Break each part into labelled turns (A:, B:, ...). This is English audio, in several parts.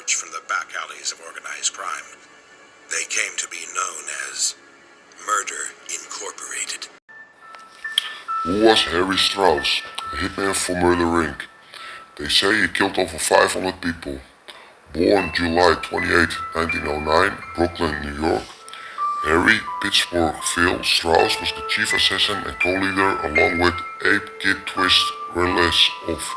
A: emerge from the back alleys of organized crime. They came to be known as Murder Incorporated.
B: Who was Harry Strauss, a hitman for Murder Inc.? They say he killed over 500 people. Born July 28, 1909, Brooklyn, New York, Harry Pittsburgh Phil Strauss was the chief assassin and co-leader along with Abe Kid Twist Wireless of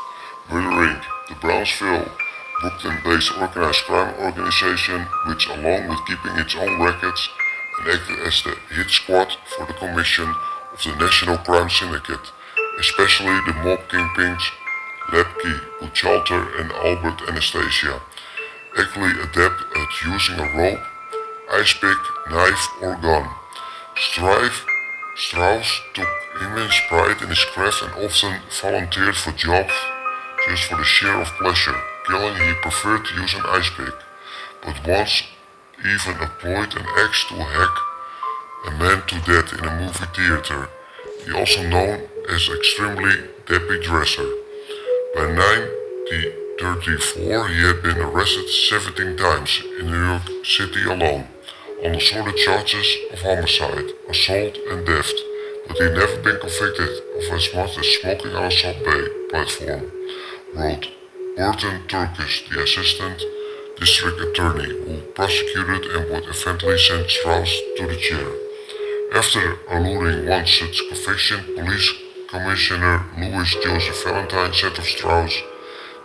B: Murder Inc., the Brownsville, Brooklyn-based organized crime organization which, along with keeping its own records, and acted as the hit squad for the commission of the National Crime Syndicate, especially the mob kingpins Lefty, Buscetta and Albert Anastasia, actually adept at using a rope, ice pick, knife or gun. Strauss took immense pride in his craft and often volunteered for jobs just for the sheer of pleasure. Killing he preferred to use an ice pick, but once even employed an axe to hack a man to death in a movie theater. He also known as extremely deppy dresser. By 1934 he had been arrested 17 times in New York City alone, on assorted charges of homicide, assault and theft, but he had never been convicted of as much as smoking on a subway platform, wrote Burton Turkish, the assistant district attorney who prosecuted and would eventually send Strauss to the chair. After eluding one such conviction, Police Commissioner Louis Joseph Valentine said of Strauss,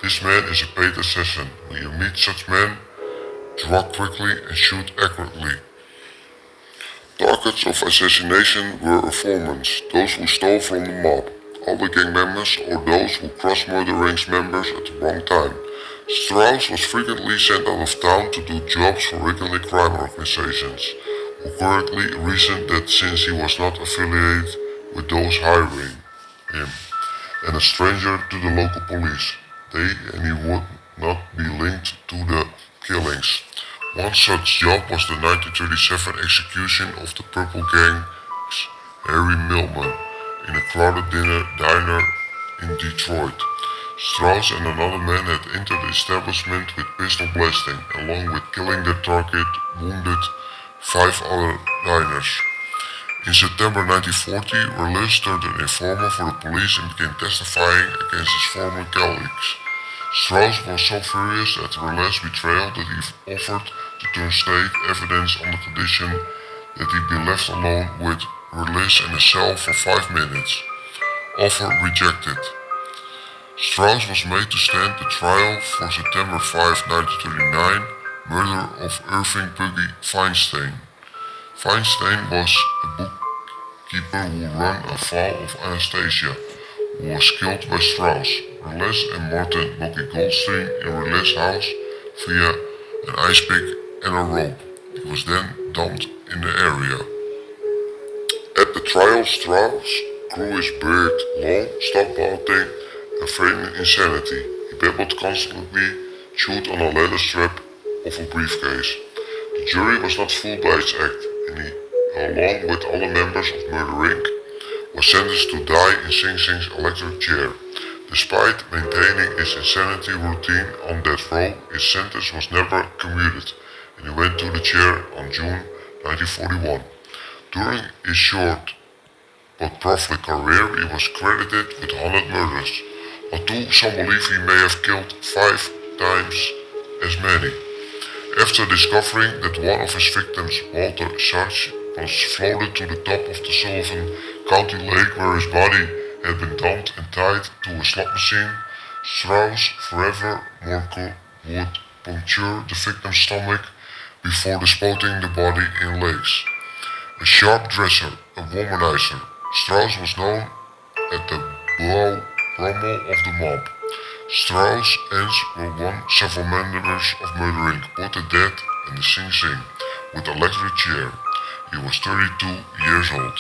B: "This man is a paid assassin. When you meet such men, draw quickly and shoot accurately." Targets of assassination were informants, those who stole from the mob, other gang members or those who crossed Murder Inc.'s members at the wrong time. Strauss was frequently sent out of town to do jobs for regular crime organizations, who currently reasoned that since he was not affiliated with those hiring him, and a stranger to the local police, they and he would not be linked to the killings. One such job was the 1937 execution of the Purple Gang's Harry Millman in a crowded diner in Detroit. Strauss and another man had entered the establishment with pistol blasting, along with killing their target, wounded 5 other diners. In September 1940, Wireless turned an informer for the police and began testifying against his former colleagues. Strauss was so furious at Wireless' betrayal that he offered to turn state evidence on the condition that he be left alone with Wireless in a cell for 5 minutes. Offer rejected. Strauss was made to stand the trial for September 5, 1939, murder of Irving Puggy Feinstein. Feinstein was a bookkeeper who ran afoul of Anastasia, who was killed by Strauss, Wireless and Martin Bookie Goldstein in Wireless' house via an ice pick and a rope. He was then dumped in the area. At the trial, Strauss grew his beard long, stopped pouting, and feigning insanity. He babbled constantly, chewed on a leather strap of a briefcase. The jury was not fooled by his act, and he, along with other members of Murder Inc., was sentenced to die in Sing Sing's electric chair. Despite maintaining his insanity routine on death row, his sentence was never commuted, and he went to the chair on June 1941. During his short but prolific career, he was credited with 100 murders, although some believe he may have killed 5 times as many. After discovering that one of his victims, Walter Sarge, was floated to the top of the Sullivan County Lake where his body had been dumped and tied to a slot machine, Strauss forevermore would puncture the victim's stomach before disposing the body in lakes. A sharp dresser, a womanizer, Strauss was known as the Brummel of the mob. Strauss' ends were one several members of Murder Inc. put to death in the Sing Sing with electric chair. He was 32 years old.